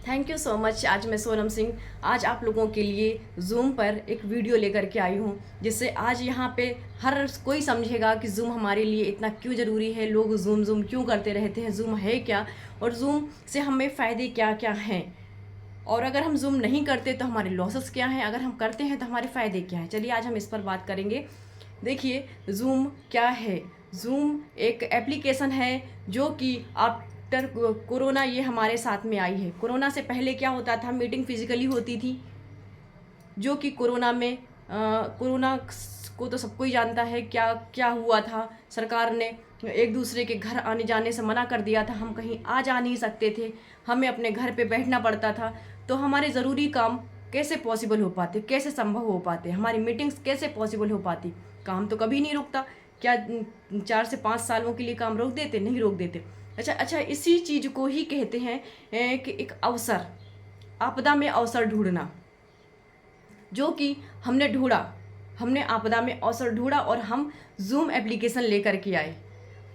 Thank you so much. आज मैं सोनम सिंह आज आप लोगों के लिए ज़ूम पर एक वीडियो लेकर के आई हूँ, जिससे आज यहाँ पे हर कोई समझेगा कि ज़ूम हमारे लिए इतना क्यों ज़रूरी है। लोग ज़ूम ज़ूम क्यों करते रहते हैं, ज़ूम है क्या और ज़ूम से हमें फ़ायदे क्या क्या हैं, और अगर हम ज़ूम नहीं करते तो हमारे लॉसेस क्या हैं, अगर हम करते हैं तो हमारे फ़ायदे क्या हैं। चलिए आज हम इस पर बात करेंगे। देखिए ज़ूम क्या है। ज़ूम एक एप्लीकेशन है जो कि आफ्टर कोरोना ये हमारे साथ में आई है। कोरोना से पहले क्या होता था, मीटिंग फिजिकली होती थी, जो कि कोरोना में कोरोना को तो सबको ही जानता है क्या क्या हुआ था। सरकार ने एक दूसरे के घर आने जाने से मना कर दिया था, हम कहीं आ जा नहीं सकते थे, हमें अपने घर पे बैठना पड़ता था। तो हमारे ज़रूरी काम कैसे पॉसिबल हो पाते, कैसे संभव हो पाते, हमारी मीटिंग्स कैसे पॉसिबल हो पाती। काम तो कभी नहीं रुकता। क्या 4 से 5 सालों के लिए काम रोक देते? नहीं रोक देते। अच्छा, इसी चीज़ को ही कहते हैं कि एक अवसर, आपदा में अवसर ढूंढना, जो कि हमने ढूंढा। हमने आपदा में अवसर ढूंढा और हम ज़ूम एप्लीकेशन लेकर के आए।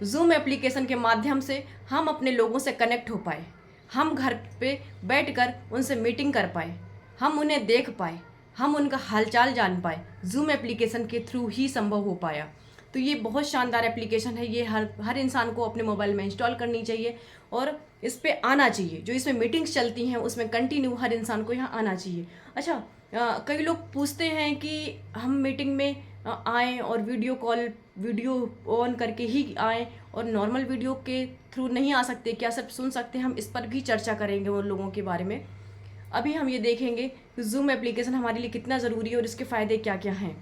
ज़ूम एप्लीकेशन के माध्यम से हम अपने लोगों से कनेक्ट हो पाए, हम घर पे बैठकर उनसे मीटिंग कर पाए, हम उन्हें देख पाए, हम उनका हालचाल जान पाए। ज़ूम एप्लीकेशन के थ्रू ही संभव हो पाया। तो ये बहुत शानदार एप्लीकेशन है। ये हर हर इंसान को अपने मोबाइल में इंस्टॉल करनी चाहिए और इस पे आना चाहिए। जो इसमें मीटिंग्स चलती हैं उसमें कंटिन्यू हर इंसान को यहाँ आना चाहिए। अच्छा, कई लोग पूछते हैं कि हम मीटिंग में आएँ और वीडियो ऑन करके ही आएँ और नॉर्मल वीडियो के थ्रू नहीं आ सकते क्या, सिर्फ सुन सकते हैं? हम इस पर भी चर्चा करेंगे उन लोगों के बारे में। अभी हम ये देखेंगे कि ज़ूम एप्लीकेशन हमारे लिए कितना ज़रूरी है और इसके फ़ायदे क्या क्या हैं।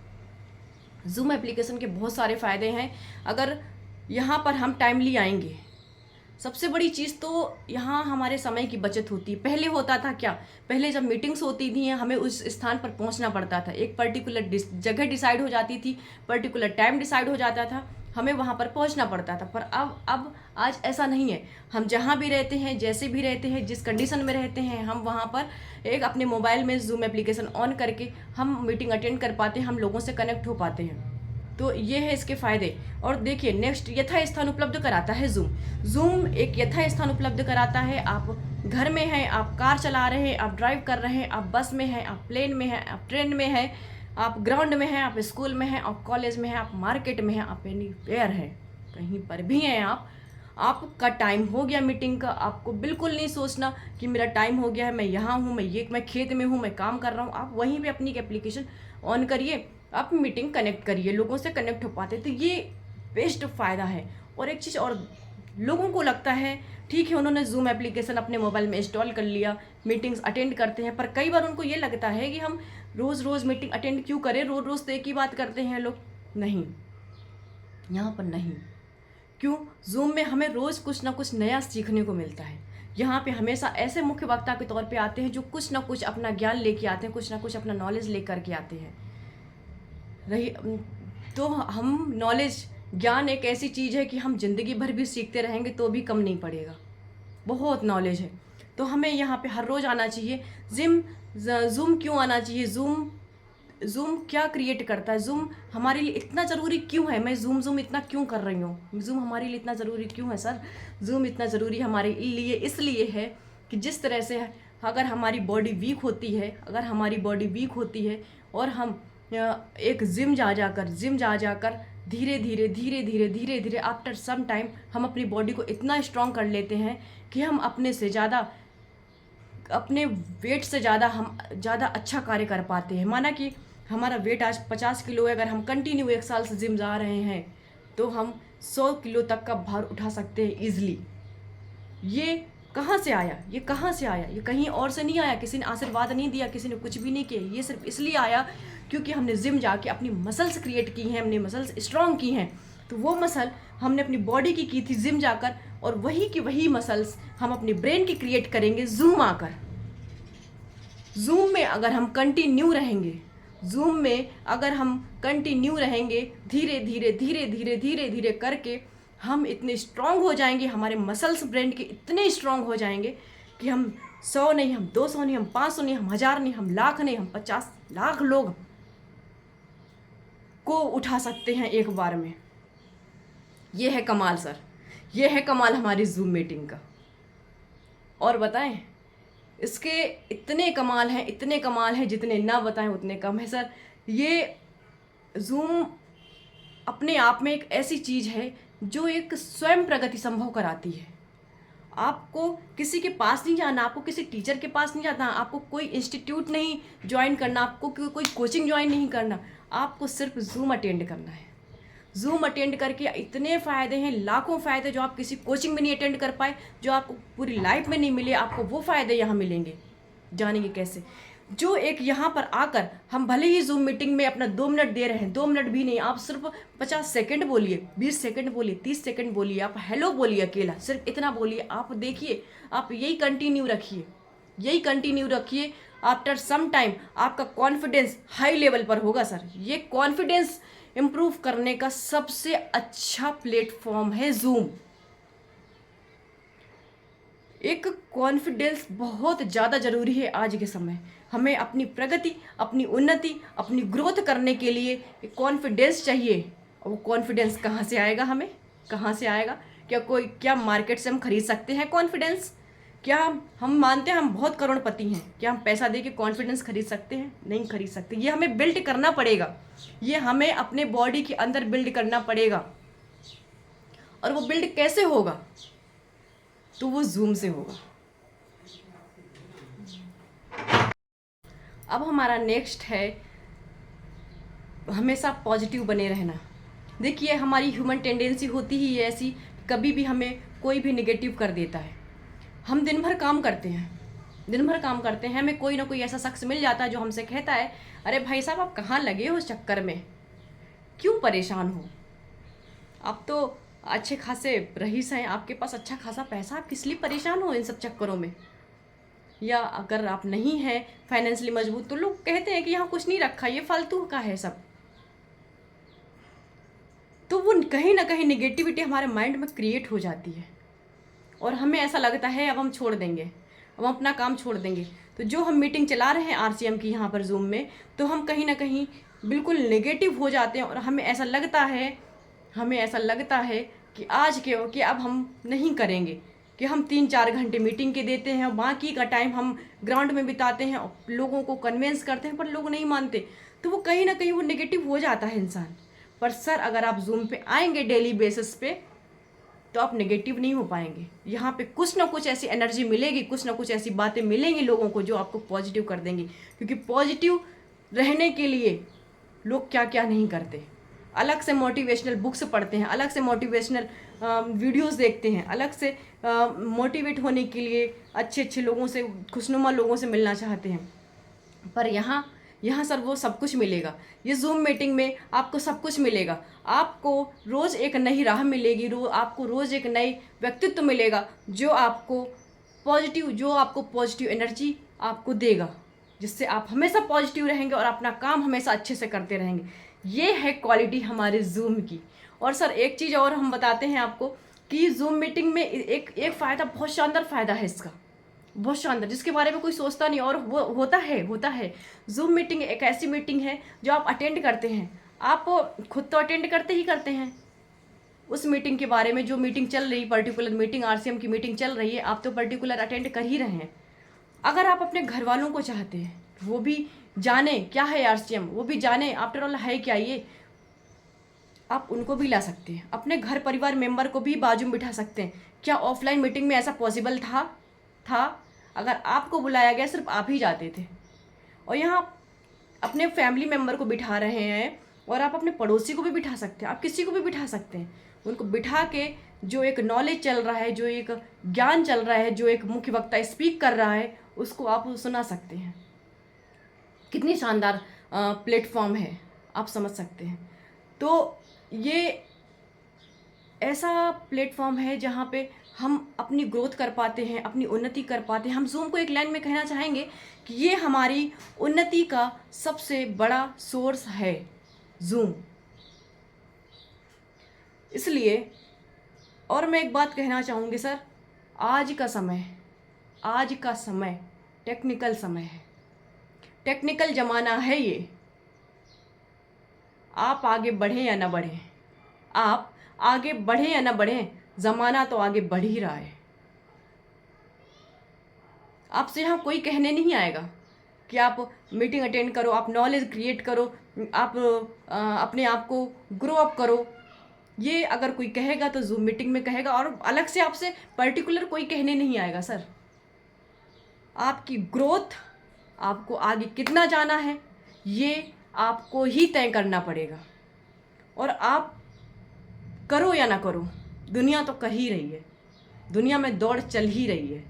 ज़ूम एप्लीकेशन के बहुत सारे फ़ायदे हैं अगर यहाँ पर हम टाइमली आएंगे। सबसे बड़ी चीज़ तो यहाँ हमारे समय की बचत होती है। पहले होता था क्या, पहले जब मीटिंग्स होती थी हमें उस स्थान पर पहुँचना पड़ता था, एक पर्टिकुलर जगह डिसाइड हो जाती थी, पर्टिकुलर टाइम डिसाइड हो जाता था, हमें वहाँ पर पहुँचना पड़ता था। पर अब आज ऐसा नहीं है। हम जहाँ भी रहते हैं, जैसे भी रहते हैं, जिस कंडीशन में रहते हैं, हम वहाँ पर एक अपने मोबाइल में ज़ूम एप्लीकेशन ऑन करके हम मीटिंग अटेंड कर पाते हैं, हम लोगों से कनेक्ट हो पाते हैं। तो ये है इसके फ़ायदे। और देखिए नेक्स्ट, यथा स्थान उपलब्ध कराता है ज़ूम। ज़ूम एक यथा स्थान उपलब्ध कराता है। आप घर में हैं, आप कार चला रहे हैं, आप ड्राइव कर रहे हैं, आप बस में हैं, आप प्लेन में हैं, आप ट्रेन में हैं, आप ग्राउंड में हैं, आप स्कूल में हैं, आप कॉलेज में हैं, आप मार्केट में हैं, आप एनीवेयर हैं, कहीं पर भी हैं आप, आपका टाइम हो गया मीटिंग का, आपको बिल्कुल नहीं सोचना कि मेरा टाइम हो गया है, मैं यहाँ हूँ, मैं खेत में हूँ, मैं काम कर रहा हूँ। आप वहीं पे अपनी एप्लीकेशन ऑन करिए, आप मीटिंग कनेक्ट करिए, लोगों से कनेक्ट हो पाते। तो ये बेस्ट फ़ायदा है। और एक चीज़ और, लोगों को लगता है ठीक है उन्होंने ज़ूम एप्लीकेशन अपने मोबाइल में इंस्टॉल कर लिया, मीटिंग्स अटेंड करते हैं, पर कई बार उनको ये लगता है कि हम रोज़ रोज़ मीटिंग अटेंड क्यों करें, रोज़ रोज़ तो एक ही बात करते हैं लोग। नहीं, यहाँ पर नहीं। क्यों? ज़ूम में हमें रोज़ कुछ ना कुछ नया सीखने को मिलता है। यहाँ पे हमेशा ऐसे मुख्य वक्ता के तौर पे आते हैं जो कुछ ना कुछ अपना ज्ञान लेके आते हैं, कुछ ना कुछ अपना नॉलेज लेकर के आते हैं। रही तो हम नॉलेज, ज्ञान एक ऐसी चीज़ है कि हम ज़िंदगी भर भी सीखते रहेंगे तो भी कम नहीं पड़ेगा। बहुत नॉलेज है। तो हमें यहाँ पे हर रोज़ आना चाहिए। ज़ूम क्यों आना चाहिए? ज़ूम क्या क्रिएट करता है? ज़ूम हमारे लिए इतना ज़रूरी क्यों है? मैं ज़ूम इतना क्यों कर रही हूँ? ज़ूम हमारे लिए इतना ज़रूरी क्यों है सर? ज़ूम इतना ज़रूरी हमारे लिए इसलिए है कि जिस तरह से अगर हमारी बॉडी वीक होती है, और हम एक जिम जा जाकर धीरे धीरे आफ्टर सम टाइम हम अपनी बॉडी को इतना स्ट्रॉन्ग कर लेते हैं कि हम अपने वेट से ज़्यादा हम ज़्यादा अच्छा कार्य कर पाते हैं। माना कि हमारा वेट आज 50 किलो है, अगर हम कंटिन्यू 1 साल से जिम जा रहे हैं तो हम 100 किलो तक का भार उठा सकते हैं ईजिली। ये कहाँ से आया? ये कहाँ से आया? ये कहीं और से नहीं आया, किसी ने आशीर्वाद नहीं दिया, किसी ने कुछ भी नहीं किया। ये सिर्फ इसलिए आया क्योंकि हमने जिम जाके अपनी मसल्स क्रिएट की हैं, हमने मसल्स स्ट्रॉन्ग की हैं। तो वो मसल हमने अपनी बॉडी की थी जिम जाकर, और वही की वही मसल्स हम अपनी ब्रेन की क्रिएट करेंगे ज़ूम आकर। ज़ूम में अगर हम कंटिन्यू रहेंगे, धीरे धीरे करके हम इतने स्ट्रांग हो जाएंगे, हमारे मसल्स ब्रेन के इतने स्ट्रांग हो जाएंगे कि हम 100 नहीं, हम 200 नहीं, हम 500 नहीं, हम 1000 नहीं, हम लाख नहीं, हम 50 लाख लोग को उठा सकते हैं एक बार में। ये है कमाल सर, ये है कमाल हमारी ज़ूम मीटिंग का। और बताएं, इसके इतने कमाल हैं, इतने कमाल हैं, जितने ना बताएं उतने कम है सर। ये जूम अपने आप में एक ऐसी चीज़ है जो एक स्वयं प्रगति संभव कराती है। आपको किसी के पास नहीं जाना, आपको किसी टीचर के पास नहीं जाना, आपको कोई इंस्टीट्यूट नहीं ज्वाइन करना, आपको कोई कोचिंग ज्वाइन नहीं करना, आपको सिर्फ जूम अटेंड करना है। जूम अटेंड करके इतने फ़ायदे हैं, लाखों फ़ायदे जो आप किसी कोचिंग में नहीं अटेंड कर पाए, जो आपको पूरी लाइफ में नहीं मिले, आपको वो फ़ायदे यहाँ मिलेंगे। जानेंगे कैसे? जो एक यहाँ पर आकर हम भले ही जूम मीटिंग में अपना 2 मिनट दे रहे हैं, 2 मिनट भी नहीं, आप सिर्फ 50 सेकंड बोलिए, 20 सेकंड बोलिए, 30 सेकंड बोलिए, आप हेलो बोलिए, अकेला सिर्फ इतना बोलिए, आप देखिए, आप यही कंटिन्यू रखिए, यही कंटिन्यू रखिए। आफ्टर सम टाइम आपका कॉन्फिडेंस हाई लेवल पर होगा सर। ये कॉन्फिडेंस इम्प्रूव करने का सबसे अच्छा प्लेटफॉर्म है जूम। एक कॉन्फिडेंस बहुत ज़्यादा ज़रूरी है आज के समय। हमें अपनी प्रगति, अपनी उन्नति, अपनी ग्रोथ करने के लिए एक कॉन्फिडेंस चाहिए। और वो कॉन्फिडेंस कहाँ से आएगा? हमें कहाँ से आएगा? क्या मार्केट से हम खरीद सकते हैं कॉन्फिडेंस? क्या हम मानते हैं हम बहुत करोड़पति हैं? क्या हम पैसा दे के कॉन्फिडेंस खरीद सकते हैं? नहीं खरीद सकते। ये हमें बिल्ड करना पड़ेगा, ये हमें अपने बॉडी के अंदर बिल्ड करना पड़ेगा। और वो बिल्ड कैसे होगा? तो वो जूम से होगा। अब हमारा नेक्स्ट है हमेशा पॉजिटिव बने रहना। देखिए, हमारी ह्यूमन टेंडेंसी होती ही है ऐसी, कभी भी हमें कोई भी निगेटिव कर देता है। हम दिन भर काम करते हैं, दिन भर काम करते हैं, हमें कोई ना कोई ऐसा शख्स मिल जाता है जो हमसे कहता है, अरे भाई साहब, आप कहाँ लगे हो उस चक्कर में, क्यों परेशान हो? आप तो अच्छे खासे रईस हैं, आपके पास अच्छा खासा पैसा, आप किस लिए परेशान हो इन सब चक्करों में? या अगर आप नहीं हैं फाइनेंशियली मजबूत, तो लोग कहते हैं कि यहाँ कुछ नहीं रखा, ये फालतू का है सब। तो वो कहीं ना कहीं निगेटिविटी हमारे माइंड में क्रिएट हो जाती है और हमें ऐसा लगता है अब हम छोड़ देंगे, अब हम अपना काम छोड़ देंगे। तो जो हम मीटिंग चला रहे हैं आरसीएम की यहाँ पर जूम में, तो हम कहीं ना कहीं बिल्कुल नेगेटिव हो जाते हैं और हमें ऐसा लगता है कि आज के कि अब हम नहीं करेंगे, कि हम 3-4 घंटे मीटिंग के देते हैं, बाकी का टाइम हम ग्राउंड में बिताते हैं और लोगों को कन्विंस करते हैं, पर लोग नहीं मानते। तो वो कहीं ना कहीं वो नेगेटिव हो जाता है इंसान। पर सर, अगर आप जूम पे आएंगे डेली बेसिस पे, तो आप नेगेटिव नहीं हो पाएंगे। यहाँ पे कुछ ना कुछ ऐसी एनर्जी मिलेगी, कुछ ना कुछ ऐसी बातें मिलेंगी लोगों को जो आपको पॉजिटिव कर देंगी। क्योंकि पॉजिटिव रहने के लिए लोग क्या क्या नहीं करते, अलग से मोटिवेशनल बुक्स पढ़ते हैं, अलग से मोटिवेशनल वीडियोस देखते हैं, अलग से मोटिवेट होने के लिए अच्छे अच्छे लोगों से, खुशनुमा लोगों से मिलना चाहते हैं। पर यहाँ सर वो सब कुछ मिलेगा। ये जूम मीटिंग में आपको सब कुछ मिलेगा। आपको रोज़ एक नई राह मिलेगी, आपको रोज़ एक नई व्यक्तित्व मिलेगा जो आपको पॉजिटिव एनर्जी आपको देगा, जिससे आप हमेशा पॉजिटिव रहेंगे और अपना काम हमेशा अच्छे से करते रहेंगे। ये है क्वालिटी हमारे जूम की। और सर, एक चीज़ और हम बताते हैं आपको कि जूम मीटिंग में एक फ़ायदा, बहुत शानदार फ़ायदा है इसका, बहुत शानदार, जिसके बारे में कोई सोचता नहीं। और वो होता है जूम मीटिंग एक ऐसी मीटिंग है जो आप अटेंड करते हैं, आप खुद तो अटेंड करते हैं उस मीटिंग के बारे में, जो मीटिंग चल रही, पर्टिकुलर मीटिंग, आरसीएम की मीटिंग चल रही है, आप तो पर्टिकुलर अटेंड कर ही रहे हैं। अगर आप अपने घर वालों को चाहते हैं वो भी जाने क्या है आरसीएम, वो भी जाने आफ्टर ऑल है क्या ये, आप उनको भी ला सकते हैं, अपने घर परिवार मेंबर को भी बाजू में बिठा सकते हैं। क्या ऑफलाइन मीटिंग में ऐसा पॉसिबल था? अगर आपको बुलाया गया, सिर्फ आप ही जाते थे। और यहाँ अपने फैमिली मेंबर को बिठा रहे हैं, और आप अपने पड़ोसी को भी बिठा सकते हैं, आप किसी को भी बिठा सकते हैं। उनको बिठा के जो एक नॉलेज चल रहा है, जो एक ज्ञान चल रहा है, जो एक मुख्य वक्ता स्पीक कर रहा है, उसको आप सुना सकते हैं। कितनी शानदार प्लेटफॉर्म है, आप समझ सकते हैं। तो ये ऐसा प्लेटफॉर्म है जहाँ पे हम अपनी ग्रोथ कर पाते हैं, अपनी उन्नति कर पाते हैं। हम जूम को एक लाइन में कहना चाहेंगे कि ये हमारी उन्नति का सबसे बड़ा सोर्स है जूम। इसलिए और मैं एक बात कहना चाहूँगी सर, आज का समय टेक्निकल समय है, टेक्निकल ज़माना है ये। आप आगे बढ़ें या ना बढ़ें, आप आगे बढ़ें या ना बढ़ें, ज़माना तो आगे बढ़ ही रहा है। आपसे यहाँ कोई कहने नहीं आएगा कि आप मीटिंग अटेंड करो, आप नॉलेज क्रिएट करो, आप अपने आप को ग्रो अप करो। ये अगर कोई कहेगा तो जूम मीटिंग में कहेगा, और अलग से आपसे पर्टिकुलर कोई कहने नहीं आएगा। सर, आपकी ग्रोथ, आपको आगे कितना जाना है, ये आपको ही तय करना पड़ेगा। और आप करो या ना करो, दुनिया तो कर ही रही है, दुनिया में दौड़ चल ही रही है।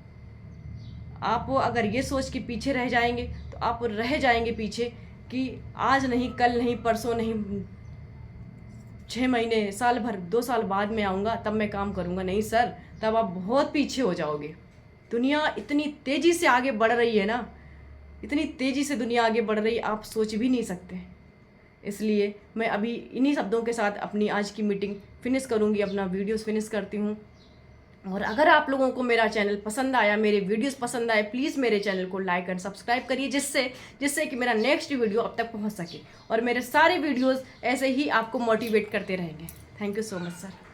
आप अगर ये सोच के पीछे रह जाएंगे तो आप रह जाएंगे पीछे कि आज नहीं, कल नहीं, परसों नहीं, 6 महीने, साल भर, 2 साल बाद में आऊँगा तब मैं काम करूँगा। नहीं सर, तब आप बहुत पीछे हो जाओगे। दुनिया इतनी तेज़ी से आगे बढ़ रही है ना, इतनी तेज़ी से दुनिया आगे बढ़ रही है, आप सोच भी नहीं सकते। इसलिए मैं अभी इन्हीं शब्दों के साथ अपनी आज की मीटिंग फिनिश करूँगी, अपना वीडियोस फिनिश करती हूँ। और अगर आप लोगों को मेरा चैनल पसंद आया, मेरे वीडियोस पसंद आए, प्लीज़ मेरे चैनल को लाइक एंड सब्सक्राइब करिए, जिससे कि मेरा नेक्स्ट वीडियो अब तक पहुंच सके और मेरे सारे वीडियोस ऐसे ही आपको मोटिवेट करते रहेंगे। Thank you so much sir.